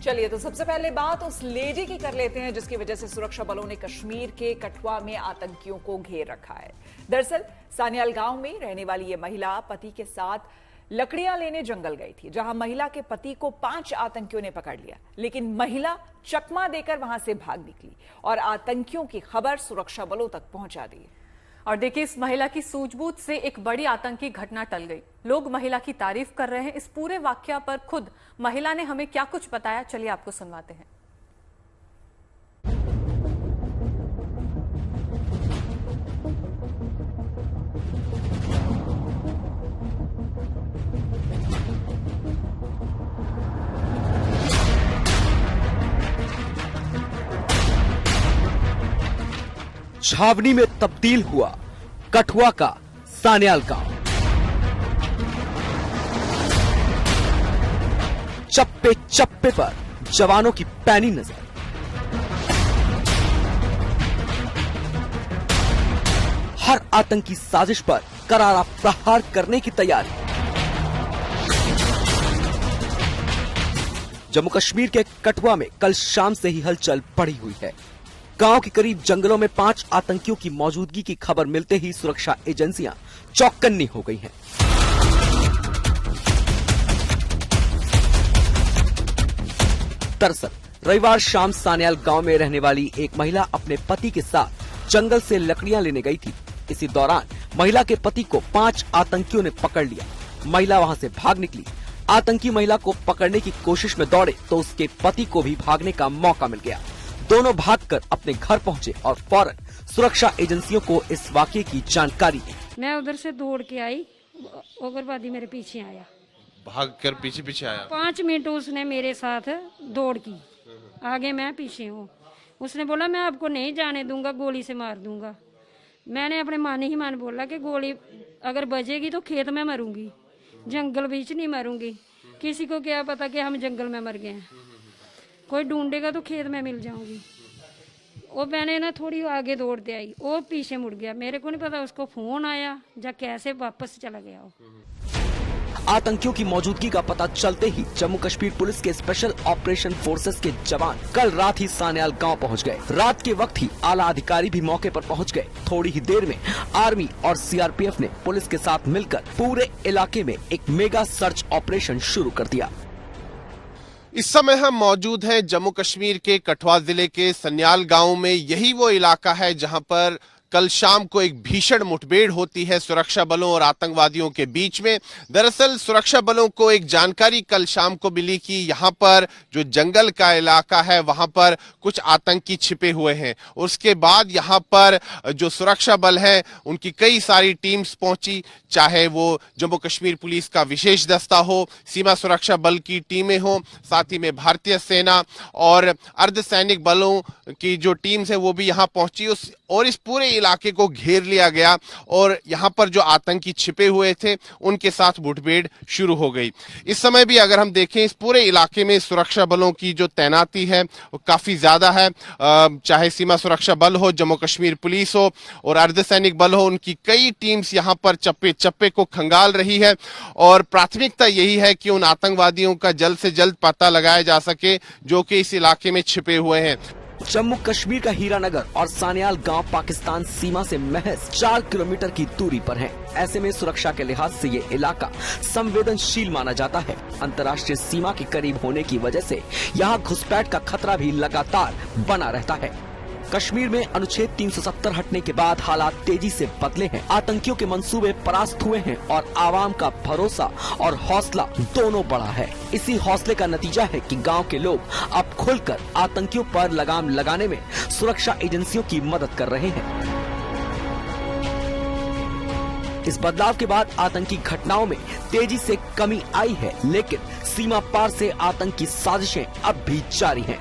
चलिए तो सबसे पहले बात उस लेडी की कर लेते हैं जिसकी वजह से सुरक्षा बलों ने कश्मीर के कठुआ में आतंकियों को घेर रखा है। दरअसल सान्याल गांव में रहने वाली ये महिला पति के साथ लकड़ियां लेने जंगल गई थी, जहां महिला के पति को 5 आतंकियों ने पकड़ लिया, लेकिन महिला चकमा देकर वहां से भाग निकली और आतंकियों की खबर सुरक्षा बलों तक पहुंचा दी। और देखिए, इस महिला की सूझबूझ से एक बड़ी आतंकी घटना टल गई। लोग महिला की तारीफ कर रहे हैं। इस पूरे वाकया पर खुद महिला ने हमें क्या कुछ बताया, चलिए आपको सुनवाते हैं। छावनी में तब्दील हुआ कठुआ का सान्याल गांव। चप्पे चप्पे पर जवानों की पैनी नजर। हर आतंकी साजिश पर करारा प्रहार करने की तैयारी। जम्मू कश्मीर के कठुआ में कल शाम से ही हलचल बढ़ी हुई है। गांव के करीब जंगलों में 5 आतंकियों की मौजूदगी की खबर मिलते ही सुरक्षा एजेंसियां चौकन्नी हो गई हैं। दरअसल रविवार शाम सान्याल गांव में रहने वाली एक महिला अपने पति के साथ जंगल से लकड़ियां लेने गई थी। इसी दौरान महिला के पति को 5 आतंकियों ने पकड़ लिया। महिला वहां से भाग निकली। आतंकी महिला को पकड़ने की कोशिश में दौड़े तो उसके पति को भी भागने का मौका मिल गया। दोनों भागकर अपने घर पहुंचे और फौरन सुरक्षा एजेंसियों को इस वाकये की जानकारी दी। मैं उधर से दौड़ के आई, उग्रवादी मेरे पीछे आया, भागकर पीछे आया। 5 मिनट उसने मेरे साथ दौड़ की, आगे मैं पीछे हूँ। उसने बोला मैं आपको नहीं जाने दूंगा, गोली से मार दूंगा। मैंने अपने मन ही मन बोला कि गोली अगर बजेगी तो खेत में मरूंगी, जंगल बीच नहीं मरूंगी। किसी को क्या पता कि हम जंगल में मर गए हैं, कोई ढूंढेगा तो खेत में मिल जाऊंगी। वो मैंने ना थोड़ी आगे दौड़ते आई, वो पीछे मुड़ गया। मेरे को नहीं पता उसको फोन आया या कैसे वापस चला गया वो। आतंकियों की मौजूदगी का पता चलते ही जम्मू कश्मीर पुलिस के स्पेशल ऑपरेशन फोर्सेस के जवान कल रात ही सान्याल गांव पहुंच गए। रात के वक्त ही आला अधिकारी भी मौके पर पहुंच गए। थोड़ी ही देर में आर्मी और सीआरपीएफ ने पुलिस के साथ मिलकर पूरे इलाके में एक मेगा सर्च ऑपरेशन शुरू कर दिया। इस समय हम मौजूद हैं जम्मू कश्मीर के कठुआ जिले के सान्याल गांव में। यही वो इलाका है जहां पर कल शाम को एक भीषण मुठभेड़ होती है सुरक्षा बलों और आतंकवादियों के बीच में। दरअसल सुरक्षा बलों को एक जानकारी कल शाम को मिली कि यहां पर जो जंगल का इलाका है वहां पर कुछ आतंकी छिपे हुए हैं। उसके बाद यहां पर जो सुरक्षा बल है उनकी कई सारी टीम्स पहुंची, चाहे वो जम्मू कश्मीर पुलिस का विशेष दस्ता हो, सीमा सुरक्षा बल की टीमें हो, साथ ही में भारतीय सेना और अर्धसैनिक बलों की जो टीम्स है वो भी यहां पहुंची। और इस पूरे इलाके को घेर लिया गया और यहां पर जो आतंकी छिपे हुए थे उनके साथ मुठभेड़ शुरू हो गई। इस समय भी अगर हम देखें इस पूरे इलाके में सुरक्षा बलों की जो तैनाती है वो काफी ज्यादा है। चाहे सीमा सुरक्षा बल हो, जम्मू कश्मीर पुलिस हो और अर्धसैनिक बल हो, उनकी कई टीम्स यहां पर चप्पे चप्पे को खंगाल रही है। और प्राथमिकता यही है कि उन आतंकवादियों का जल्द से जल्द पता लगाया जा सके जो कि इस इलाके में छिपे हुए हैं। जम्मू कश्मीर का हीरानगर और सान्याल गांव पाकिस्तान सीमा से महज 4 किलोमीटर की दूरी पर है। ऐसे में सुरक्षा के लिहाज से ये इलाका संवेदनशील माना जाता है। अंतर्राष्ट्रीय सीमा के करीब होने की वजह से यहाँ घुसपैठ का खतरा भी लगातार बना रहता है। कश्मीर में अनुच्छेद 370 हटने के बाद हालात तेजी से बदले हैं। आतंकियों के मंसूबे परास्त हुए हैं और आवाम का भरोसा और हौसला दोनों बढ़ा है। इसी हौसले का नतीजा है कि गांव के लोग अब खुलकर आतंकियों पर लगाम लगाने में सुरक्षा एजेंसियों की मदद कर रहे हैं। इस बदलाव के बाद आतंकी घटनाओं में तेजी से कमी आई है, लेकिन सीमा पार से आतंकी साजिशें अब भी जारी हैं।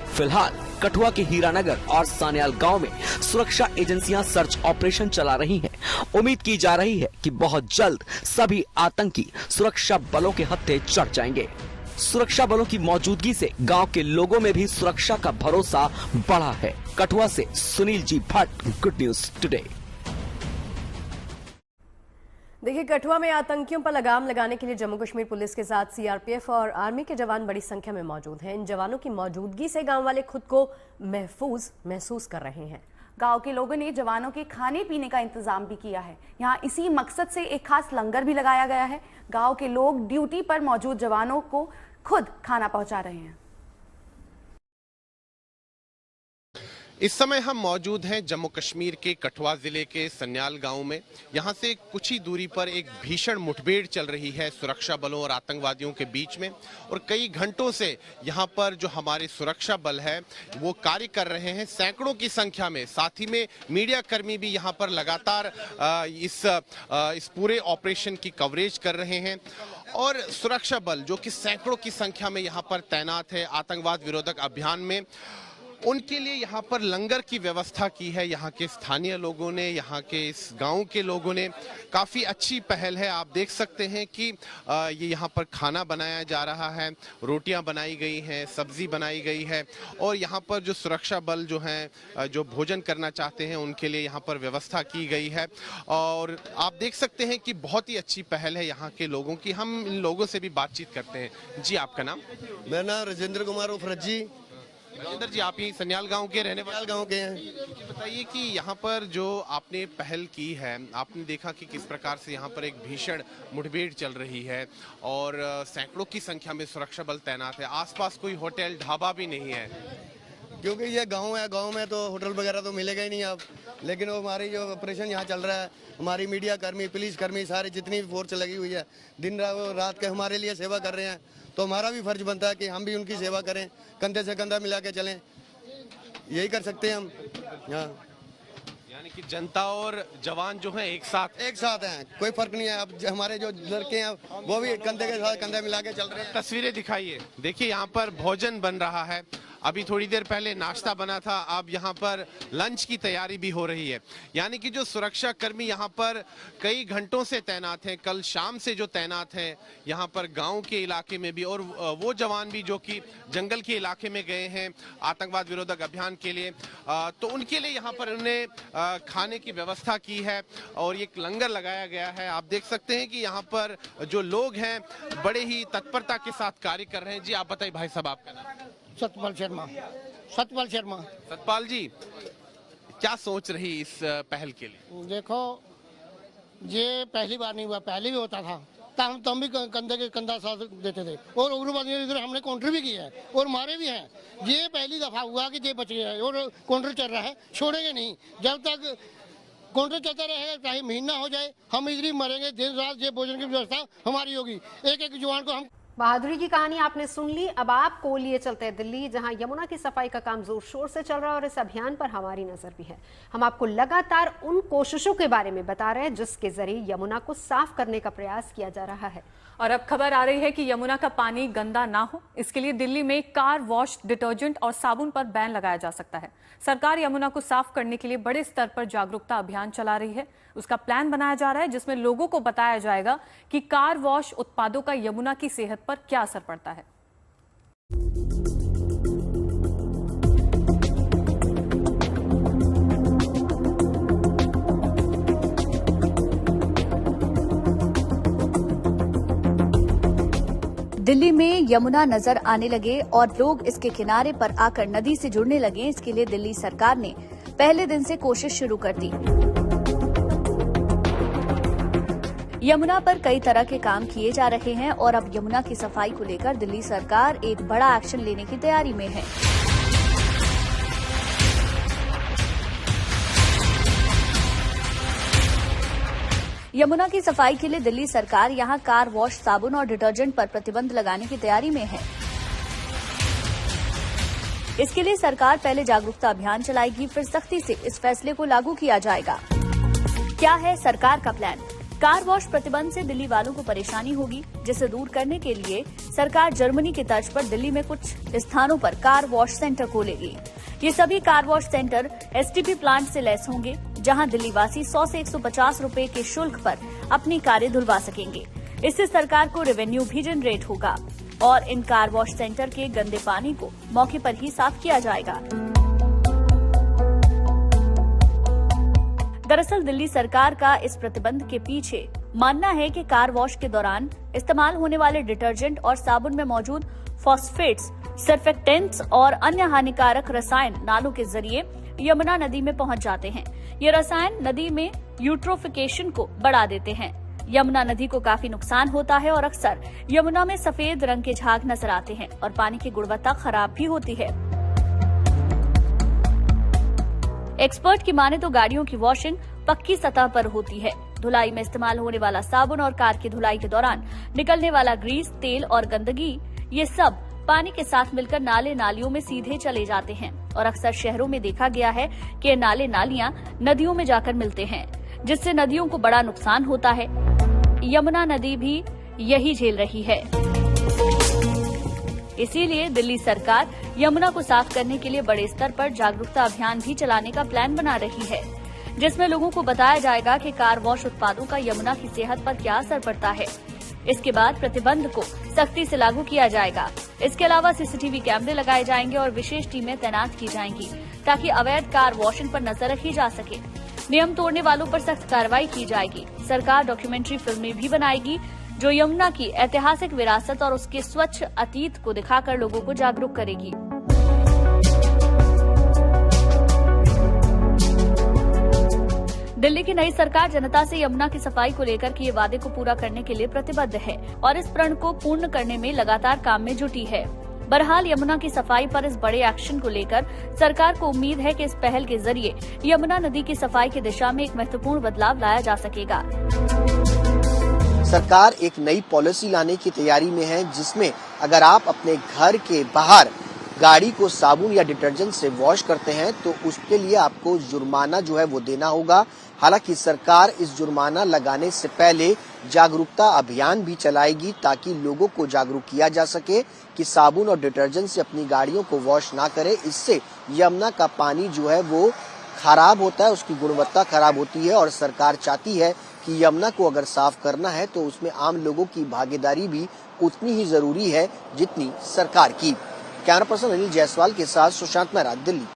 फिलहाल कठुआ के हीरानगर और सान्याल गांव में सुरक्षा एजेंसियां सर्च ऑपरेशन चला रही हैं। उम्मीद की जा रही है कि बहुत जल्द सभी आतंकी सुरक्षा बलों के हत्थे चढ़ जाएंगे। सुरक्षा बलों की मौजूदगी से गांव के लोगों में भी सुरक्षा का भरोसा बढ़ा है। कठुआ से Sunil ji Bhatt, good news today. देखिए, कठुआ में आतंकियों पर लगाम लगाने के लिए जम्मू कश्मीर पुलिस के साथ सीआरपीएफ और आर्मी के जवान बड़ी संख्या में मौजूद हैं। इन जवानों की मौजूदगी से गांव वाले खुद को महफूज महसूस कर रहे हैं। गांव के लोगों ने जवानों के खाने पीने का इंतजाम भी किया है। यहां इसी मकसद से एक खास लंगर भी लगाया गया है। गांव के लोग ड्यूटी पर मौजूद जवानों को खुद खाना पहुंचा रहे हैं। इस समय हम मौजूद हैं जम्मू कश्मीर के कठुआ जिले के सन्याल गांव में। यहां से कुछ ही दूरी पर एक भीषण मुठभेड़ चल रही है सुरक्षा बलों और आतंकवादियों के बीच में, और कई घंटों से यहां पर जो हमारे सुरक्षा बल है वो कार्य कर रहे हैं सैकड़ों की संख्या में। साथ ही में मीडिया कर्मी भी यहां पर लगातार इस पूरे ऑपरेशन की कवरेज कर रहे हैं, और सुरक्षा बल जो कि सैकड़ों की संख्या में यहां पर तैनात है आतंकवाद विरोधक अभियान में, उनके लिए यहाँ पर लंगर की व्यवस्था की है। यहाँ के स्थानीय लोगों ने, यहाँ के इस गांव के लोगों ने काफ़ी अच्छी पहल है। आप देख सकते हैं कि ये यहाँ पर खाना बनाया जा रहा है, रोटियां बनाई गई हैं, सब्जी बनाई गई है, और यहाँ पर जो सुरक्षा बल जो हैं जो भोजन करना चाहते हैं उनके लिए यहाँ पर व्यवस्था की गई है। और आप देख सकते हैं कि बहुत ही अच्छी पहल है यहाँ के लोगों की। हम इन लोगों से भी बातचीत करते हैं। जी, आपका नाम? मेरा नाम राजेंद्र कुमार उफरत जी। राजेंद्र जी, आप ही सन्याल गांव के रहने वाले? गांव के हैं। बताइए कि यहाँ पर जो आपने पहल की है, आपने देखा कि किस प्रकार से यहाँ पर एक भीषण मुठभेड़ चल रही है और सैकड़ों की संख्या में सुरक्षा बल तैनात है। आसपास कोई होटल ढाबा भी नहीं है, क्योंकि ये गांव है। गांव में तो होटल वगैरह तो मिलेगा ही नहीं आप। लेकिन वो हमारी जो ऑपरेशन यहाँ चल रहा है, हमारी मीडिया कर्मी, पुलिस कर्मी, सारी जितनी भी फोर्स लगी हुई है, दिन रात के हमारे लिए सेवा कर रहे हैं। तो हमारा भी फर्ज बनता है कि हम भी उनकी सेवा करें, कंधे से कंधा मिला के चलें। यही कर सकते हैं हम। यानी कि जनता और जवान जो है एक साथ हैं, कोई फर्क नहीं है। अब हमारे जो लड़के हैं वो भी कंधे के साथ कंधे मिला के चल रहे हैं। तस्वीरें दिखाइए। देखिए, यहाँ पर भोजन बन रहा है। अभी थोड़ी देर पहले नाश्ता बना था, अब यहाँ पर लंच की तैयारी भी हो रही है। यानी कि जो सुरक्षा कर्मी यहाँ पर कई घंटों से तैनात हैं, कल शाम से जो तैनात हैं यहाँ पर गांव के इलाके में भी, और वो जवान भी जो कि जंगल के इलाके में गए हैं आतंकवाद विरोधक अभियान के लिए, तो उनके लिए यहाँ पर उन्हें खाने की व्यवस्था की है और एक लंगर लगाया गया है। आप देख सकते हैं कि यहाँ पर जो लोग हैं बड़े ही तत्परता के साथ कार्य कर रहे हैं। जी, आप बताइए भाई साहब, आपका नाम? सतपाल शर्मा। सतपाल जी, क्या सोच रही इस पहल के लिए? देखो, ये पहली बार नहीं हुआ, पहले भी होता था। तो हम भी कंधे के कंधा साथ देते थे, और उग्रवाद इधर हमने काउंटर भी किया है और मारे भी हैं। ये पहली दफा हुआ कि ये बच गया है, और काउंटर चल रहा है, छोड़ेंगे नहीं। जब तक काउंटर चलता रहेगा, चाहे महीना हो जाए, हम इधर ही मरेंगे। दिन रात ये भोजन की व्यवस्था हमारी होगी। एक एक जवान को हम। बहादुरी की कहानी आपने सुन ली। अब आपको लिए चलते हैं दिल्ली, जहां यमुना की सफाई का काम जोर शोर से चल रहा है और इस अभियान पर हमारी नजर भी है। हम आपको लगातार उन कोशिशों के बारे में बता रहे हैं जिसके जरिए यमुना को साफ करने का प्रयास किया जा रहा है। और अब खबर आ रही है कि यमुना का पानी गंदा ना हो, इसके लिए दिल्ली में कार वॉश, डिटर्जेंट और साबुन पर बैन लगाया जा सकता है। सरकार यमुना को साफ करने के लिए बड़े स्तर पर जागरूकता अभियान चला रही है। उसका प्लान बनाया जा रहा है जिसमें लोगों को बताया जाएगा कि कार वॉश उत्पादों का यमुना की सेहत पर क्या असर पड़ता है। दिल्ली में यमुना नजर आने लगे और लोग इसके किनारे पर आकर नदी से जुड़ने लगे। इसके लिए दिल्ली सरकार ने पहले दिन से कोशिश शुरू कर दी। यमुना पर कई तरह के काम किए जा रहे हैं और अब यमुना की सफाई को लेकर दिल्ली सरकार एक बड़ा एक्शन लेने की तैयारी में है। यमुना की सफाई के लिए दिल्ली सरकार यहां कार वॉश, साबुन और डिटर्जेंट पर प्रतिबंध लगाने की तैयारी में है। इसके लिए सरकार पहले जागरूकता अभियान चलाएगी, फिर सख्ती से इस फैसले को लागू किया जाएगा। क्या है सरकार का प्लान? कार वॉश प्रतिबंध से दिल्ली वालों को परेशानी होगी, जिसे दूर करने के लिए सरकार जर्मनी की तर्ज पर दिल्ली में कुछ स्थानों पर कार वॉश सेंटर खोलेगी। ये सभी car wash centre STP plant से लैस होंगे, जहां दिल्ली वासी 100 से 150 रुपए के शुल्क पर अपनी कारें धुलवा सकेंगे। इससे सरकार को रेवेन्यू भी जनरेट होगा और इन कार वॉश सेंटर के गंदे पानी को मौके पर ही साफ किया जाएगा। दरअसल दिल्ली सरकार का इस प्रतिबंध के पीछे मानना है कि कार वॉश के दौरान इस्तेमाल होने वाले डिटर्जेंट और साबुन में मौजूद फॉस्फेट्स, सर्फेक्टेंट्स और अन्य हानिकारक रसायन नालों के जरिए यमुना नदी में पहुंच जाते हैं। ये रसायन नदी में यूट्रोफिकेशन को बढ़ा देते हैं। यमुना नदी को काफी नुकसान होता है और अक्सर यमुना में सफेद रंग के झाग नजर आते हैं और पानी की गुणवत्ता खराब भी होती है। एक्सपर्ट की माने तो गाड़ियों की वॉशिंग पक्की सतह पर होती है। धुलाई में इस्तेमाल होने वाला साबुन और कार की धुलाई के दौरान निकलने वाला ग्रीस, तेल और गंदगी, ये सब पानी के साथ मिलकर नाले नालियों में सीधे चले जाते हैं और अक्सर शहरों में देखा गया है कि नाले नालियां नदियों में जाकर मिलते हैं, जिससे नदियों को बड़ा नुकसान होता है। यमुना नदी भी यही झेल रही है। इसीलिए दिल्ली सरकार यमुना को साफ करने के लिए बड़े स्तर पर जागरूकता अभियान भी चलाने का प्लान बना रही है, जिसमें लोगों को बताया जाएगा कि कार वॉश उत्पादों का यमुना की सेहत पर क्या असर पड़ता है। इसके बाद प्रतिबंध को सख्ती से लागू किया जाएगा। इसके अलावा सीसीटीवी कैमरे लगाए जाएंगे और विशेष टीमें तैनात की जाएंगी ताकि अवैध कार वॉशिंग पर नजर रखी जा सके। नियम तोड़ने वालों पर सख्त कार्रवाई की जाएगी। सरकार डॉक्यूमेंट्री फिल्में भी बनाएगी जो यमुना की ऐतिहासिक विरासत और उसके स्वच्छ अतीत को दिखाकर लोगों को जागरूक करेगी। दिल्ली की नई सरकार जनता से यमुना की सफाई को लेकर किए वादे को पूरा करने के लिए प्रतिबद्ध है और इस प्रण को पूर्ण करने में लगातार काम में जुटी है। बहरहाल यमुना की सफाई पर इस बड़े एक्शन को लेकर सरकार को उम्मीद है कि इस पहल के जरिए यमुना नदी की सफाई की दिशा में एक महत्वपूर्ण बदलाव लाया जा सकेगा। सरकार एक नई पॉलिसी लाने की तैयारी में है, जिसमें अगर आप अपने घर के बाहर गाड़ी को साबुन या डिटर्जेंट से वॉश करते हैं तो उसके लिए आपको जुर्माना जो है वो देना होगा। हालांकि सरकार इस जुर्माना लगाने से पहले जागरूकता अभियान भी चलाएगी ताकि लोगों को जागरूक किया जा सके कि साबुन और डिटर्जेंट से अपनी गाड़ियों को वॉश ना करें। इससे यमुना का पानी जो है वो खराब होता है, उसकी गुणवत्ता खराब होती है और सरकार चाहती है कि यमुना को अगर साफ करना है तो उसमें आम लोगों की भागीदारी भी उतनी ही जरूरी है जितनी सरकार की। कैमरा पर्सन अनिल जायसवाल के साथ सुशांत मेहरा, दिल्ली।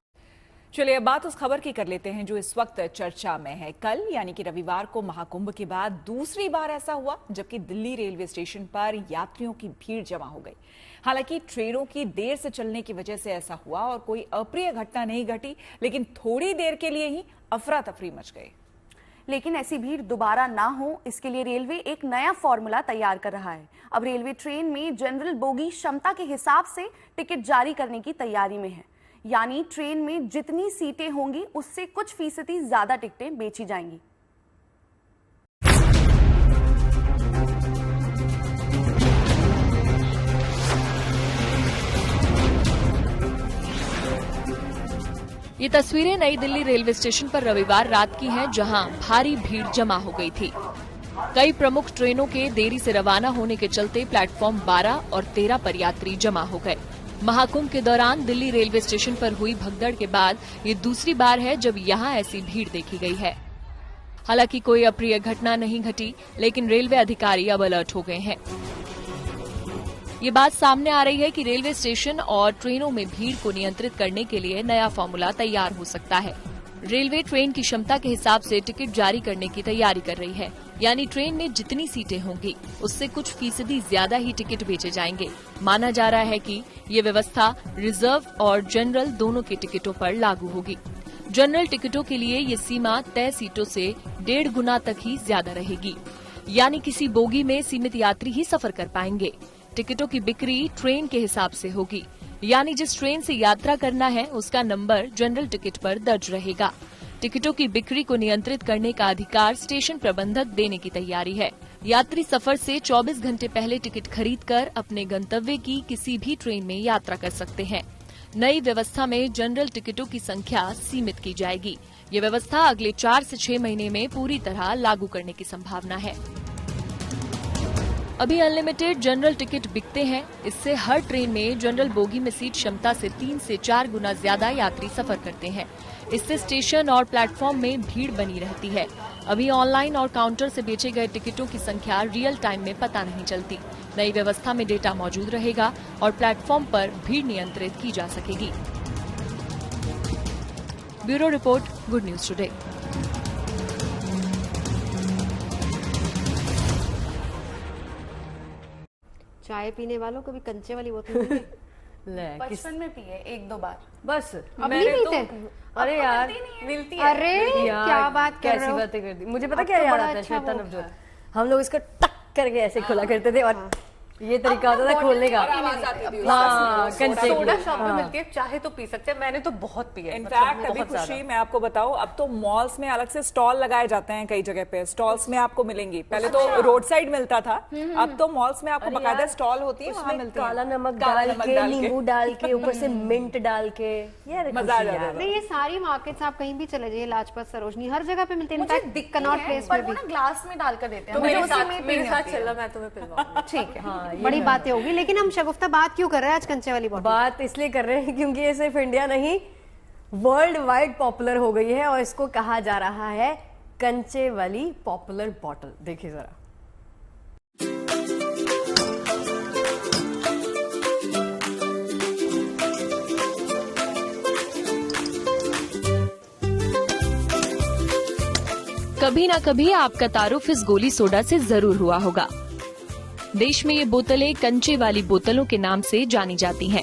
चलिए अब बात उस खबर की कर लेते हैं जो इस वक्त चर्चा में है। कल यानी कि रविवार को महाकुंभ के बाद दूसरी बार ऐसा हुआ जबकि दिल्ली रेलवे स्टेशन पर यात्रियों की भीड़ जमा हो गई। हालांकि ट्रेनों की देर से चलने की वजह से ऐसा हुआ और कोई अप्रिय घटना नहीं घटी, लेकिन थोड़ी देर के लिए ही अफरा तफरी मच गई। लेकिन ऐसी भीड़ दोबारा ना हो, इसके लिए रेलवे एक नया फॉर्मूला तैयार कर रहा है। अब रेलवे ट्रेन में जनरल बोगी क्षमता के हिसाब से टिकट जारी करने की तैयारी में है। यानी ट्रेन में जितनी सीटें होंगी उससे कुछ फीसदी ज्यादा टिकटें बेची जाएंगी। ये तस्वीरें नई दिल्ली रेलवे स्टेशन पर रविवार रात की हैं, जहां भारी भीड़ जमा हो गई थी। कई प्रमुख ट्रेनों के देरी से रवाना होने के चलते प्लेटफॉर्म 12 और 13 पर यात्री जमा हो गए। महाकुंभ के दौरान दिल्ली रेलवे स्टेशन पर हुई भगदड़ के बाद ये दूसरी बार है जब यहां ऐसी भीड़ देखी गई है। हालांकि कोई अप्रिय घटना नहीं घटी, लेकिन रेलवे अधिकारी अब अलर्ट हो गए हैं। ये बात सामने आ रही है कि रेलवे स्टेशन और ट्रेनों में भीड़ को नियंत्रित करने के लिए नया फॉर्मूला तैयार हो सकता है। रेलवे ट्रेन की क्षमता के हिसाब से टिकट जारी करने की तैयारी कर रही है, यानी ट्रेन में जितनी सीटें होंगी उससे कुछ फीसदी ज्यादा ही टिकट बेचे जाएंगे। माना जा रहा है कि ये व्यवस्था रिजर्व और जनरल दोनों के टिकटों पर लागू होगी। जनरल टिकटों के लिए ये सीमा तय सीटों से 1.5 गुना तक ही ज्यादा रहेगी, यानी किसी बोगी में सीमित यात्री ही सफर कर पाएंगे। टिकटों की बिक्री ट्रेन के हिसाब से होगी, यानी जिस ट्रेन से यात्रा करना है उसका नंबर जनरल टिकट पर दर्ज रहेगा। टिकटों की बिक्री को नियंत्रित करने का अधिकार स्टेशन प्रबंधक देने की तैयारी है। यात्री सफर से 24 घंटे पहले टिकट खरीदकर अपने गंतव्य की किसी भी ट्रेन में यात्रा कर सकते हैं। नई व्यवस्था में जनरल टिकटों की संख्या सीमित की जाएगी। ये व्यवस्था अगले 4 से 6 महीने में पूरी तरह लागू करने की संभावना है। अभी अनलिमिटेड जनरल टिकट बिकते हैं। इससे हर ट्रेन में जनरल बोगी में सीट क्षमता से 3 से 4 गुना ज्यादा यात्री सफर करते हैं। इससे स्टेशन और प्लेटफॉर्म में भीड़ बनी रहती है। अभी ऑनलाइन और काउंटर से बेचे गए टिकटों की संख्या रियल टाइम में पता नहीं चलती। नई व्यवस्था में डेटा मौजूद रहेगा और प्लेटफॉर्म पर भीड़ नियंत्रित की जा सकेगी। Bureau report, good news today. चाय पीने वालों को भी कंचे वाली बोतल मिले। बचपन में पिए 1-2 बार बस। अब नहीं पीते? अरे यार मिलती है। अरे क्या बात कर रहे हो? कैसी बातें करती। मुझे पता क्या याद आता है श्वेता नवजोत, हम लोग इसको टक करके ऐसे खोला करते थे और ये तरीका होता था खोलने का। हाँ, सोडा शॉप में मिलती है, चाहे तो पी सकते हैं। मैंने तो बहुत पिया। इनफैक्ट अभी खुशी मैं आपको बताऊं, अब तो मॉल्स में अलग से स्टॉल लगाए जाते हैं, कई जगह पे स्टॉल्स में आपको मिलेंगी। पहले तो रोड साइड मिलता था, अब तो मॉल्स में आपको बकायदा स्टॉल होती है, वहां मिलती है। काला नमक डाल के, नींबू डाल के, ऊपर से मिंट डाल के, यार मजा आ जाता है। ये सारी मार्केट्स आप कहीं भी चले जाइए, लाजपत, सरोजनी, हर जगह पे मिलते हैं। इनफैक्ट कनॉट प्लेस में भी ग्लास में डालकर देते हैं। मेरे साथ चलो, मैं तुम्हें पिलवाऊंगी। ठीक है, बड़ी बातें होगी। लेकिन हम शगुफ्ता बात क्यों कर रहे हैं आज कंचे वाली बोतल? बात इसलिए कर रहे हैं क्योंकि ये सिर्फ इंडिया नहीं, वर्ल्ड वाइड पॉपुलर हो गई है और इसको कहा जा रहा है कंचे वाली पॉपुलर बॉटल। देखिए जरा। कभी ना कभी आपका तारुफ इस गोली सोडा से जरूर हुआ होगा। देश में ये बोतलें कंचे वाली बोतलों के नाम से जानी जाती हैं।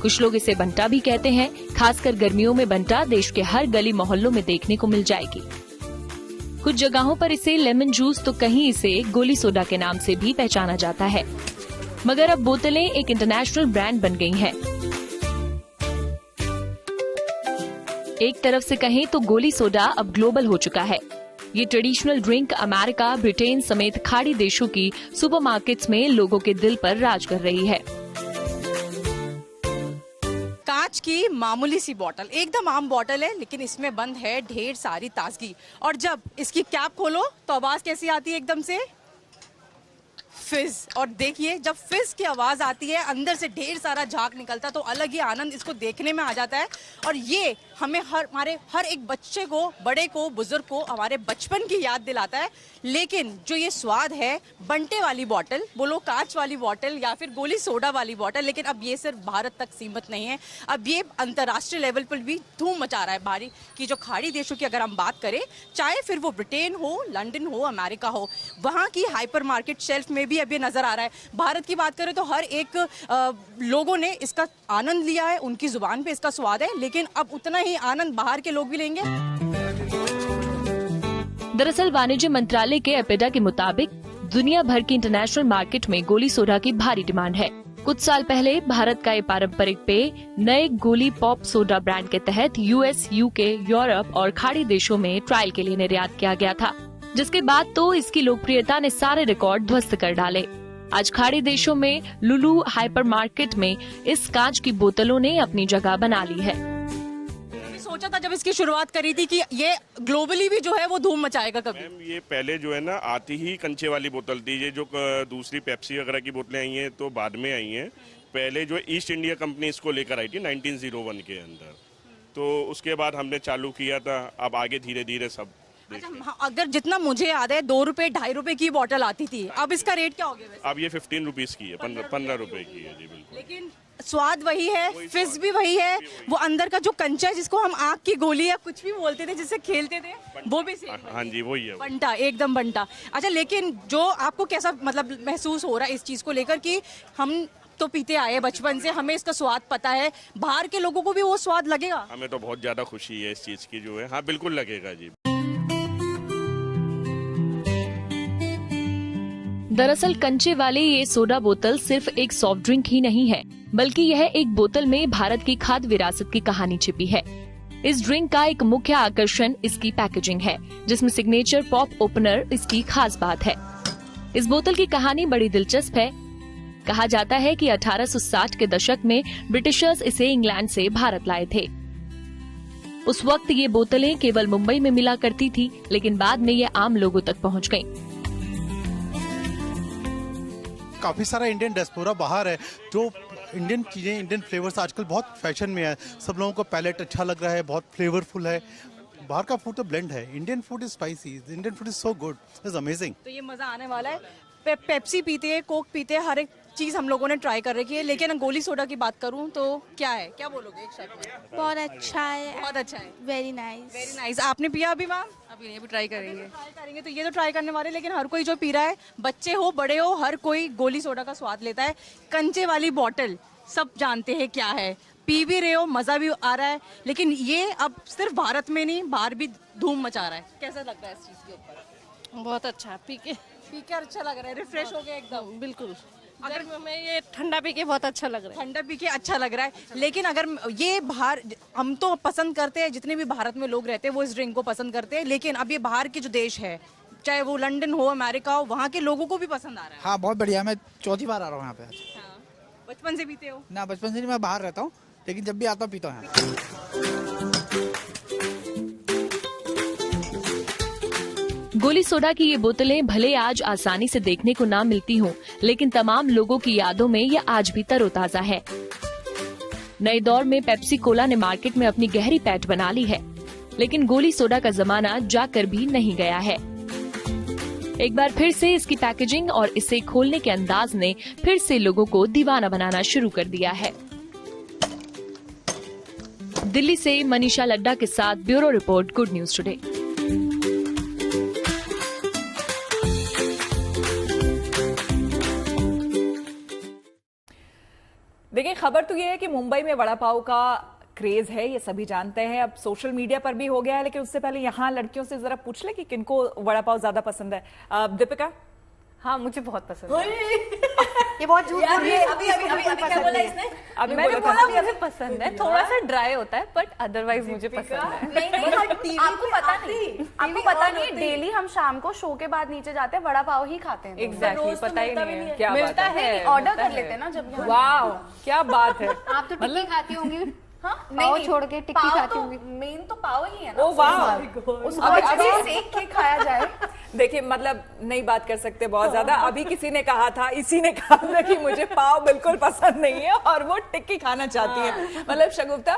कुछ लोग इसे बंटा भी कहते हैं। खासकर गर्मियों में बंटा देश के हर गली मोहल्लों में देखने को मिल जाएगी। कुछ जगहों पर इसे लेमन जूस तो कहीं इसे गोली सोडा के नाम से भी पहचाना जाता है। मगर अब बोतलें एक इंटरनेशनल ब्रांड बन गई हैं। एक तरफ से कहें तो गोली सोडा अब ग्लोबल हो चुका है। ये ट्रेडिशनल ड्रिंक अमेरिका, ब्रिटेन समेत खाड़ी देशों की सुपरमार्केट्स में लोगों के दिल पर राज कर रही है। कांच की मामूली सी बोतल, एकदम आम बोतल है, लेकिन इसमें बंद है ढेर सारी ताजगी। और जब इसकी कैप खोलो तो आवाज कैसी आती है? एकदम से फिज। और देखिए, जब फिज की आवाज आती है, अंदर से ढेर सारा झाग निकलता है, तो अलग ही आनंद इसको देखने में आ जाता है। और ये हमें हमारे हर एक बच्चे को, बड़े को, बुजुर्ग को हमारे बचपन की याद दिलाता है। लेकिन जो ये स्वाद है, बंटे वाली बोतल बोलो, कांच वाली बोतल या फिर गोली सोडा वाली बोतल, लेकिन अब ये सिर्फ भारत तक सीमित नहीं है। अब ये अंतर्राष्ट्रीय लेवल पर भी धूम मचा रहा है। बाहरी की जो खाड़ी देशों की अगर हम बात करें, चाहे फिर वो ब्रिटेन हो, लंदन हो, अमेरिका हो, वहाँ की हाइपर मार्केट शेल्फ में भी अब ये नजर आ रहा है। भारत की बात करें तो हर एक लोगों ने इसका आनंद लिया है, उनकी जुबान पे इसका स्वाद है, लेकिन अब उतना ही आनंद बाहर के लोग भी लेंगे। दरअसल वाणिज्य मंत्रालय के एपेडा के मुताबिक दुनिया भर की इंटरनेशनल मार्केट में गोली सोडा की भारी डिमांड है। कुछ साल पहले भारत का ये पारंपरिक पेय नए गोली पॉप सोडा ब्रांड के तहत यूएस, यूके, यूरोप और खाड़ी देशों में ट्रायल के लिए निर्यात किया गया था, जिसके बाद तो इसकी लोकप्रियता ने सारे रिकॉर्ड ध्वस्त कर डाले। आज खाड़ी देशों में लुलु हाइपर मार्केट में इस कांच की बोतलों ने अपनी जगह बना ली है। सोचा था जब इसकी शुरुआत करी थी कि ये ग्लोबली भी जो है वो धूम मचाएगा कभी? मैम, ये पहले जो है ना आती ही कंचे वाली बोतल थी। ये जो दूसरी पेप्सी वगैरह की बोतलें आई हैं तो बाद में आई हैं। पहले जो ईस्ट इंडिया कंपनी इसको लेकर आई थी 1901 के अंदर, तो उसके बाद हमने चालू किया था। अब आगे धीरे धीरे सब। अच्छा, अगर जितना मुझे याद है 2 रुपए 2.5 रुपए की बोतल आती थी, अब इसका रेट क्या हो गया वैसे? अब ये 15 रुपीज की है, 15 रुपए की है जी। बिल्कुल, लेकिन स्वाद वही है, फिज भी वही है, वो अंदर का जो कंचा है जिसको हम आग की गोली या कुछ भी बोलते थे, जिससे खेलते थे, वो भी हाँ जी वही है, बंटा, एकदम बंटा। अच्छा, लेकिन जो आपको कैसा मतलब महसूस हो रहा है इस चीज को लेकर कि हम तो पीते आए बचपन से, हमें इसका स्वाद पता है, बाहर के लोगों को भी वो स्वाद लगेगा? हमें तो बहुत ज्यादा खुशी है इस चीज की जो है। हाँ बिल्कुल लगेगा जी। दरअसल कंचे वाले ये सोडा बोतल सिर्फ एक सॉफ्ट ड्रिंक ही नहीं है, बल्कि यह एक बोतल में भारत की खाद्य विरासत की कहानी छिपी है। इस ड्रिंक का एक मुख्य आकर्षण इसकी पैकेजिंग है, जिसमें सिग्नेचर पॉप ओपनर इसकी खास बात है। इस बोतल की कहानी बड़ी दिलचस्प है। कहा जाता है कि 1860 के दशक में ब्रिटिशर्स इसे इंग्लैंड से भारत लाए थे। उस वक्त ये बोतलें केवल मुंबई में मिला करती थी, लेकिन बाद में ये आम लोगों तक पहुंच गईं। काफ़ी सारा इंडियन डायस्पोरा बाहर है, जो इंडियन चीज़ें, इंडियन फ्लेवर्स आजकल बहुत फैशन में है। सब लोगों को पैलेट अच्छा लग रहा है, बहुत फ्लेवरफुल है। बाहर का फूड तो ब्लेंड है, Indian food is spicy, Indian food is so good, is amazing. तो ये मजा आने वाला है। पेप्सी पीते हैं, कोक पीते हैं, हर एक चीज़ हम लोगों ने ट्राई कर रखी है। लेकिन गोली सोडा की बात करूँ तो क्या है, क्या बोलोगे एक शब्द में? बहुत अच्छा है, बहुत अच्छा है, वेरी नाइस। Very nice. आपने पिया अभी मैम? अभी नहीं, अभी ट्राई करेंगे। तो ये तो ट्राई करने वाले, लेकिन हर कोई जो पी रहा है, बच्चे हो बड़े हो, हर कोई गोली सोडा का स्वाद लेता है। कंचे वाली बॉटल सब जानते हैं क्या है, पी भी रहे हो, मजा भी आ रहा है, लेकिन ये अब सिर्फ भारत में नहीं बाहर भी धूम मचा रहा है। कैसा लग रहा है इस चीज के ऊपर? बहुत अच्छा, पी के अच्छा लग रहा है, रिफ्रेश हो गया एकदम। बिल्कुल, अगर मैं ये ठंडा पी के बहुत अच्छा लग रहा है। ठंडा पी के अच्छा लग रहा है, लेकिन अगर ये बाहर, हम तो पसंद करते हैं, जितने भी भारत में लोग रहते हैं वो इस ड्रिंक को पसंद करते हैं, लेकिन अब ये बाहर के जो देश है, चाहे वो लंदन हो, अमेरिका हो, वहाँ के लोगों को भी पसंद आ रहा है। हाँ, बहुत बढ़िया। मैं चौथी बार आ रहा हूँ यहाँ पे आज। बचपन से पीते हो? ना, बचपन से नहीं, मैं बाहर रहता हूँ, लेकिन जब भी आता हूँ पीता हूँ। गोली सोडा की ये बोतलें भले आज आसानी से देखने को ना मिलती हों, लेकिन तमाम लोगों की यादों में ये आज भी तरोताजा है। नए दौर में पेप्सी कोला ने मार्केट में अपनी गहरी पैठ बना ली है, लेकिन गोली सोडा का जमाना जाकर भी नहीं गया है। एक बार फिर से इसकी पैकेजिंग और इसे खोलने के अंदाज ने फिर से लोगों को दीवाना बनाना शुरू कर दिया है। दिल्ली से मनीषा लड्डा के साथ bureau report, good news today. देखिए, खबर तो ये है कि मुंबई में वड़ा पाव का क्रेज है, ये सभी जानते हैं। अब सोशल मीडिया पर भी हो गया है, लेकिन उससे पहले यहाँ लड़कियों से जरा पूछ ले कि किनको वड़ा पाव ज्यादा पसंद है। दीपिका? हाँ, मुझे बहुत पसंद है। ये बहुत झूठ बोल रही है। अभी क्या बोला इसने? अभी मैंने बोला मुझे पसंद है, थोड़ा सा ड्राई होता है, बट अदरवाइज मुझे पसंद है। नहीं, आपको पता नहीं, डेली हम शाम को शो के बाद नीचे जाते हैं, वड़ा पाव ही खाते हैं। एग्जैक्टली, पता ही नहीं है। क्या मिलता है, ऑर्डर कर लेते हैं ना जब। वाह, क्या बात है। आप तो टिक्की खाती होंगी? हाँ, पाव छोड़ के टिक्की खाती होंगी? मेन तो पाव ही है ना। ओ वाह, उसको अच्छे से सेक के खाया जाए। देखिए, मतलब नहीं बात कर सकते बहुत ज्यादा। अभी किसी ने कहा था, इसी ने कहा था कि मुझे पाव बिल्कुल पसंद नहीं है और वो टिक्की खाना चाहती है। मतलब शगुफ्ता,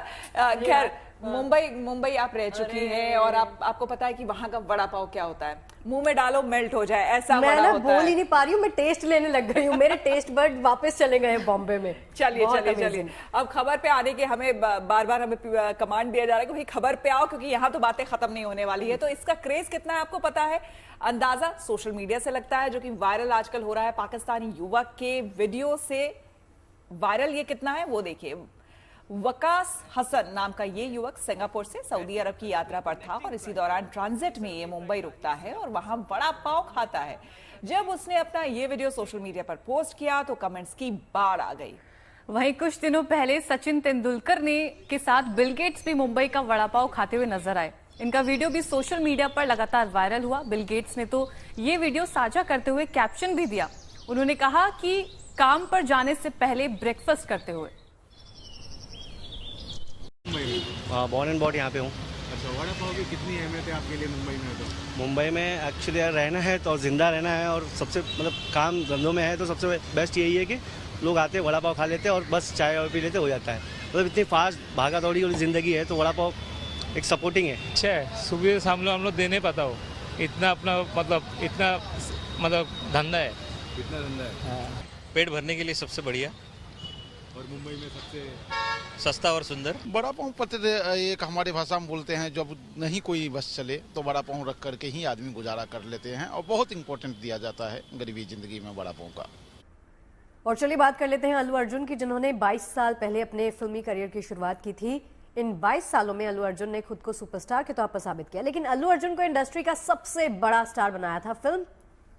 खैर मुंबई आप रह चुकी हैं और आपको पता है कि वहां का वड़ा पाव क्या होता है। मुंह में डालो मेल्ट हो जाए, ऐसा मैं वड़ा होता है। बोल ही नहीं पा रही हूँ, मैं टेस्ट लेने लग गई हूँ। मेरे टेस्ट बर्ड वापस चले गए बॉम्बे में। चलिए अब खबर पे आने के हमें बार बार हमें कमांड दिया जा रहा है कि भाई खबर पे आओ, क्योंकि यहाँ तो बातें खत्म नहीं होने वाली है। तो इसका क्रेज कितना है आपको पता है? अंदाजा सोशल मीडिया से लगता है, जो कि वायरल आजकल हो रहा है। पाकिस्तानी युवक के वीडियो से वायरल ये कितना है वो देखिए। वकास हसन नाम का ये युवक सिंगापुर से सऊदी अरब की यात्रा पर था और इसी दौरान ट्रांजिट में ये मुंबई रुकता है और वहां वड़ा पाव खाता है। जब उसने अपना ये वीडियो सोशल मीडिया पर पोस्ट किया तो कमेंट्स की बाढ़ आ गई। वहीं कुछ दिनों पहले सचिन तेंदुलकर के साथ बिल गेट्स भी मुंबई का वड़ा पाव खाते हुए नजर आए। इनका वीडियो भी सोशल मीडिया पर लगातार वायरल हुआ। बिल गेट्स ने तो ये वीडियो साझा करते हुए कैप्शन भी दिया। उन्होंने कहा कि काम पर जाने से पहले ब्रेकफास्ट करते हुए। बॉर्न एंड बॉट यहाँ पे हूँ। अच्छा, वड़ा पाव की कितनी अहमियत है आपके लिए मुंबई में? तो मुंबई में एक्चुअली रहना है तो जिंदा रहना है और सबसे मतलब काम धंधों में है तो सबसे बेस्ट यही है कि लोग आते हैं वड़ा पाव खा लेते हैं और बस चाय और पी लेते हो जाता है। मतलब इतनी फास्ट भागा दौड़ी वाली ज़िंदगी है तो वड़ा पाव एक सपोर्टिंग है। अच्छा है, सुबह से हम लोग देने पाता हो इतना अपना मतलब धंधा है। कितना धंधा है? हाँ। पेट भरने के लिए सबसे बढ़िया और मुंबई में सबसे सस्ता और सुंदर वड़ा पाव। पता एक हमारे भाषा में बोलते हैं, जब नहीं कोई बस चले तो वड़ा पाव रख करके ही आदमी गुजारा कर लेते हैं और बहुत इंपॉर्टेंट दिया जाता है गरीबी जिंदगी में वड़ा पाव का। और चलिए बात कर लेते हैं अल्लू अर्जुन की, जिन्होंने 22 साल पहले अपने फिल्मी करियर की शुरुआत की थी। इन 22 सालों में अल्लू अर्जुन ने खुद को सुपरस्टार के तौर पर साबित किया, लेकिन अल्लू अर्जुन को इंडस्ट्री का सबसे बड़ा स्टार बनाया था फिल्म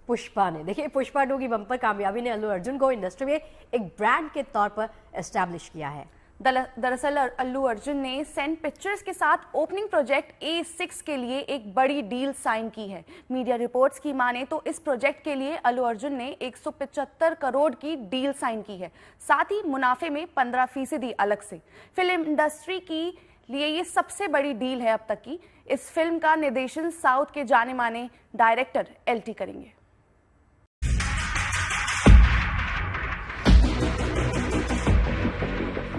पुष्पा ने। देखिए, पुष्पा 2 की बम्पर कामयाबी ने अल्लू अर्जुन को इंडस्ट्री में एक ब्रांड के तौर पर एस्टैब्लिश किया है। दरअसल अल्लू अर्जुन ने सेंट पिक्चर्स के साथ ओपनिंग प्रोजेक्ट A6 के लिए एक बड़ी डील साइन की है। मीडिया रिपोर्ट्स की माने तो इस प्रोजेक्ट के लिए अल्लू अर्जुन ने 175 करोड़ की डील साइन की है, साथ ही मुनाफे में 15% अलग से। फिल्म इंडस्ट्री की लिए ये सबसे बड़ी डील है अब तक की। इस फिल्म का निर्देशन साउथ के जाने माने डायरेक्टर LT करेंगे।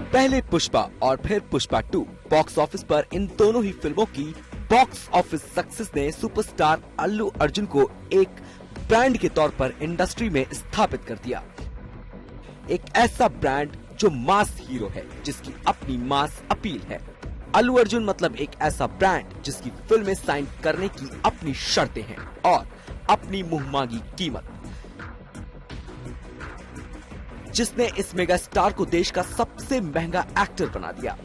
पहले पुष्पा और फिर पुष्पा 2 बॉक्स ऑफिस पर इन दोनों ही फिल्मों की बॉक्स ऑफिस सक्सेस ने सुपरस्टार अल्लू अर्जुन को एक ब्रांड के तौर पर इंडस्ट्री में स्थापित कर दिया। एक ऐसा ब्रांड जो मास हीरो है, जिसकी अपनी मास अपील है। अल्लू अर्जुन मतलब एक ऐसा ब्रांड जिसकी फिल्में साइन करने की अपनी शर्तें हैं और अपनी मुंहमांगी कीमत, जिसने इस मेगा स्टार को देश का सबसे महंगा एक्टर बना दिया।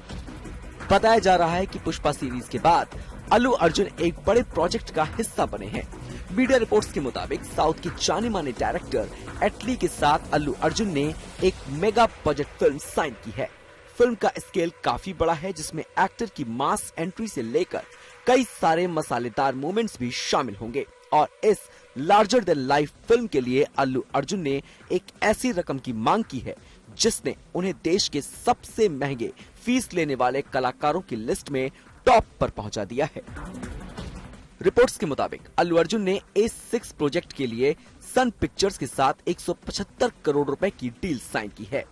बताया जा रहा है कि पुष्पा सीरीज के बाद अल्लू अर्जुन एक बड़े प्रोजेक्ट का हिस्सा बने हैं। मीडिया रिपोर्ट्स के मुताबिक साउथ के जाने माने डायरेक्टर एटली के साथ अल्लू अर्जुन ने एक मेगा बजट फिल्म साइन की है। फिल्म का स्केल काफी बड़ा है, जिसमें एक्टर की मास एंट्री से लेकर कई सारे मसालेदार मोमेंट्स भी शामिल होंगे और इस लार्जर देन लाइफ फिल्म के लिए अल्लू अर्जुन ने एक ऐसी रकम की मांग की है जिसने उन्हें देश के सबसे महंगे फीस लेने वाले कलाकारों की लिस्ट में टॉप पर पहुंचा दिया है। रिपोर्ट्स के मुताबिक अल्लू अर्जुन ने A6 प्रोजेक्ट के लिए सन पिक्चर्स के साथ 175 करोड़ रुपए की डील साइन की है।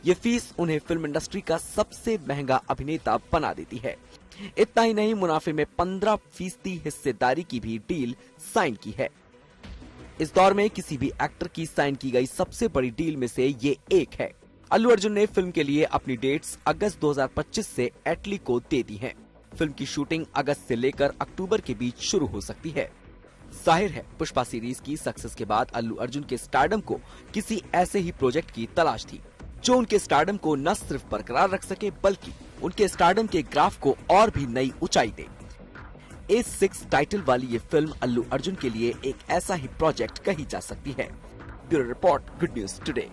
ये फीस उन्हें फिल्म इंडस्ट्री का सबसे महंगा अभिनेता बना देती है। इतना ही नहीं, मुनाफे में 15% हिस्सेदारी की भी डील साइन की है। इस दौर में किसी भी एक्टर की साइन की गई सबसे बड़ी डील में से ये एक है। अल्लू अर्जुन ने फिल्म के लिए अपनी डेट्स अगस्त 2025 से एटली को दे दी हैं। फिल्म की शूटिंग अगस्त से लेकर अक्टूबर के बीच शुरू हो सकती है। जाहिर है, पुष्पा सीरीज की सक्सेस के बाद अल्लू अर्जुन के स्टारडम को किसी ऐसे ही प्रोजेक्ट की तलाश थी जो उनके स्टारडम को न सिर्फ बरकरार रख सके बल्कि उनके स्टारडम के ग्राफ को और भी नई ऊंचाई दे। A6 टाइटल वाली ये फिल्म अल्लू अर्जुन के लिए एक ऐसा ही प्रोजेक्ट कही जा सकती है। Bureau report, good news today.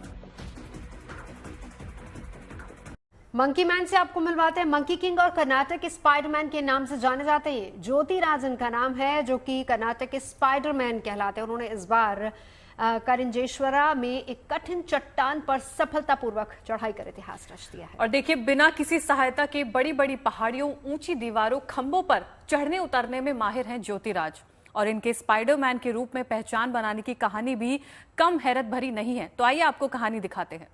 Monkey man से आपको मिलवाते हैं। मंकी किंग और कर्नाटक के स्पाइडरमैन के नाम से जाने जाते हैं। ज्योतिराज इनका नाम है, जो कि कर्नाटक के स्पाइडरमैन कहलाते हैं। उन्होंने इस बार करिंजेश्वरा में एक कठिन चट्टान पर सफलतापूर्वक चढ़ाई कर इतिहास रच दिया है। और देखिए, बिना किसी सहायता के बड़ी बड़ी पहाड़ियों, ऊंची दीवारों, खंभों पर चढ़ने उतरने में माहिर हैं ज्योतिराज। और इनके स्पाइडरमैन के रूप में पहचान बनाने की कहानी भी कम हैरत भरी नहीं है। तो आइए आपको कहानी दिखाते हैं।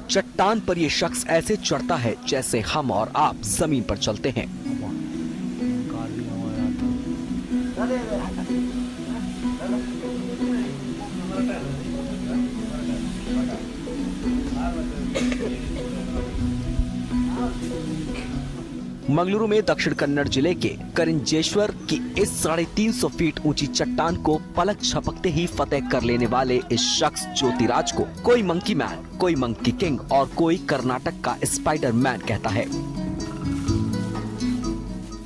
चट्टान पर ये शख्स ऐसे चढ़ता है जैसे हम और आप जमीन पर चलते हैं। मंगलुरु में दक्षिण कन्नड़ जिले के करिंजेश्वर की इस 350 फीट ऊंची चट्टान को पलक झपकते ही फतेह कर लेने वाले इस शख्स ज्योतिराज को कोई मंकी मैन, कोई मंकी किंग और कोई कर्नाटक का स्पाइडर मैन कहता है।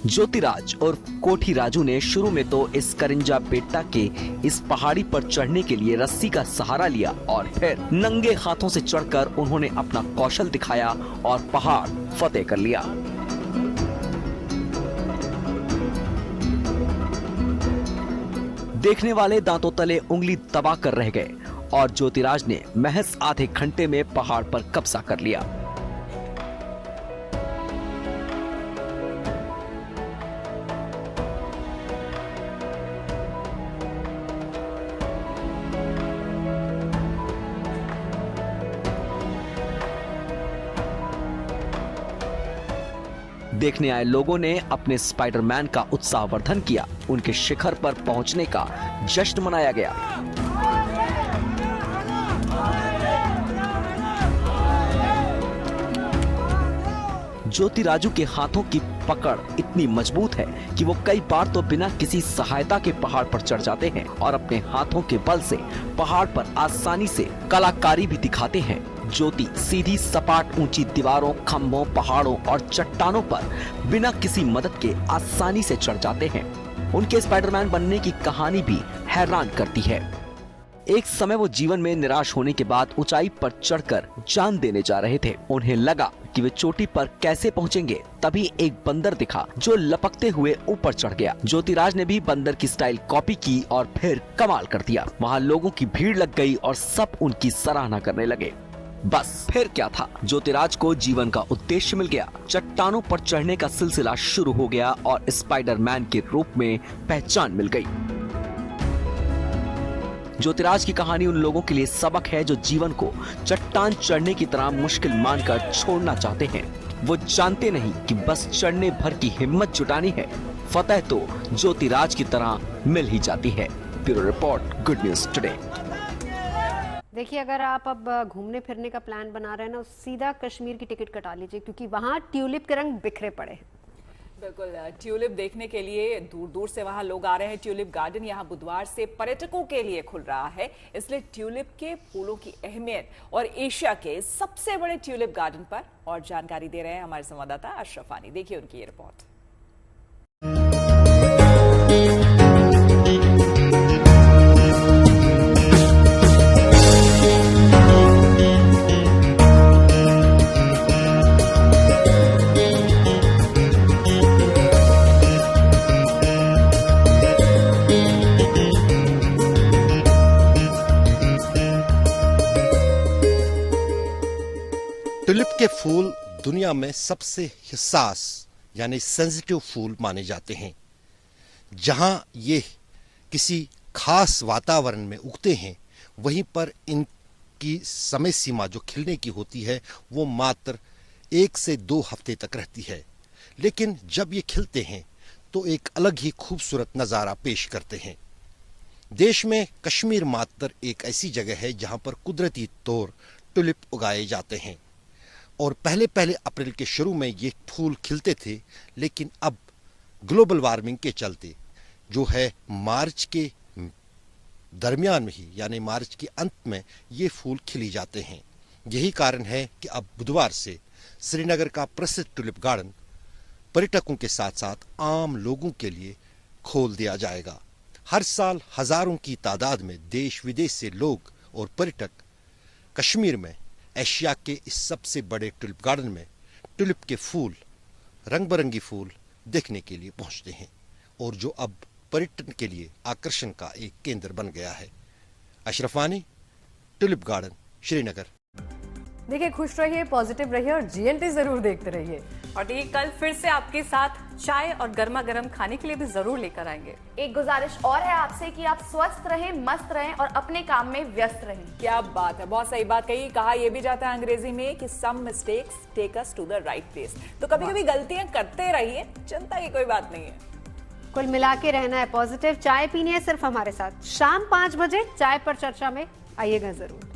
ज्योतिराज और कोठी राजू ने शुरू में तो इस करिंजा बेट्टा के इस पहाड़ी पर चढ़ने के लिए रस्सी का सहारा लिया और फिर नंगे हाथों से चढ़कर उन्होंने अपना कौशल दिखाया और पहाड़ फतेह कर लिया। देखने वाले दांतों तले उंगली दबा कर रह गए और ज्योतिराज ने महज आधे घंटे में पहाड़ पर कब्जा कर लिया। देखने आए लोगों ने अपने स्पाइडरमैन का उत्साहवर्धन किया। उनके शिखर पर पहुंचने का जश्न मनाया गया। ज्योतिराजू के हाथों की पकड़ इतनी मजबूत है कि वो कई बार तो बिना किसी सहायता के पहाड़ पर चढ़ जाते हैं और अपने हाथों के बल से पहाड़ पर आसानी से कलाकारी भी दिखाते हैं। ज्योति सीधी सपाट ऊंची दीवारों, खंभों, पहाड़ों और चट्टानों पर बिना किसी मदद के आसानी से चढ़ जाते हैं। उनके स्पाइडरमैन बनने की कहानी भी हैरान करती है। एक समय वो जीवन में निराश होने के बाद ऊंचाई पर चढ़कर जान देने जा रहे थे। उन्हें लगा कि वे चोटी पर कैसे पहुंचेंगे, तभी एक बंदर दिखा जो लपकते हुए ऊपर चढ़ गया। ज्योतिराज ने भी बंदर की स्टाइल कॉपी की और फिर कमाल कर दिया। वहाँ लोगों की भीड़ लग गई और सब उनकी सराहना करने लगे। बस फिर क्या था, ज्योतिराज को जीवन का उद्देश्य मिल गया। चट्टानों पर चढ़ने का सिलसिला शुरू हो गया और स्पाइडरमैन के रूप में पहचान मिल गई। ज्योतिराज की कहानी उन लोगों के लिए सबक है जो जीवन को चट्टान चढ़ने की तरह मुश्किल मानकर छोड़ना चाहते हैं। वो जानते नहीं कि बस चढ़ने भर की हिम्मत जुटानी है, फतह तो ज्योतिराज की तरह मिल ही जाती है। Bureau report, good news today. देखिए, अगर आप अब घूमने फिरने का प्लान बना रहे हैं ना, सीधा कश्मीर की टिकट कटा लीजिए, क्योंकि वहाँ ट्यूलिप के रंग बिखरे पड़े हैं। बिल्कुल, ट्यूलिप देखने के लिए दूर दूर से वहां लोग आ रहे हैं। ट्यूलिप गार्डन यहां बुधवार से पर्यटकों के लिए खुल रहा है, इसलिए ट्यूलिप के फूलों की अहमियत और एशिया के सबसे बड़े ट्यूलिप गार्डन पर और जानकारी दे रहे हैं हमारे संवाददाता अशरफ आनी। देखिए उनकी ये रिपोर्ट। ट्यूलिप के फूल दुनिया में सबसे हिस्सास यानी सेंसिटिव फूल माने जाते हैं। जहां ये किसी खास वातावरण में उगते हैं, वहीं पर इनकी समय सीमा जो खिलने की होती है वो मात्र 1 से 2 हफ्ते तक रहती है। लेकिन जब ये खिलते हैं तो एक अलग ही खूबसूरत नज़ारा पेश करते हैं। देश में कश्मीर मात्र एक ऐसी जगह है जहां पर कुदरती तौर ट्यूलिप उगाए जाते हैं और पहले अप्रैल के शुरू में ये फूल खिलते थे, लेकिन अब ग्लोबल वार्मिंग के चलते जो है मार्च के दरमियान में ही यानी मार्च के अंत में ये फूल खिली जाते हैं। यही कारण है कि अब बुधवार से श्रीनगर का प्रसिद्ध ट्यूलिप गार्डन पर्यटकों के साथ साथ आम लोगों के लिए खोल दिया जाएगा। हर साल हजारों की तादाद में देश विदेश से लोग और पर्यटक कश्मीर में एशिया के इस सबसे बड़े ट्यूलिप गार्डन में ट्यूलिप के फूल, रंग बिरंगी फूल देखने के लिए पहुंचते हैं और जो अब पर्यटन के लिए आकर्षण का एक केंद्र बन गया है। अशरफ आनी, ट्यूलिप गार्डन, श्रीनगर। देखिए, खुश रहिए, पॉजिटिव रहिए और जीएनटी जरूर देखते रहिए। और देखिए, कल फिर से आपके साथ चाय और गर्मा गर्म खाने के लिए भी जरूर लेकर आएंगे। एक गुजारिश और है आपसे कि आप स्वस्थ रहें, मस्त रहें और अपने काम में व्यस्त रहें। क्या बात है, बहुत सही बात कही। कहा यह भी जाता है अंग्रेजी में कि some mistakes take us to the right place. तो कभी कभी गलतियां करते रहिए, चिंता की कोई बात नहीं है। कुल मिला के रहना है पॉजिटिव। चाय पीनी है सिर्फ हमारे साथ। शाम 5 बजे चाय पर चर्चा में आइएगा जरूर।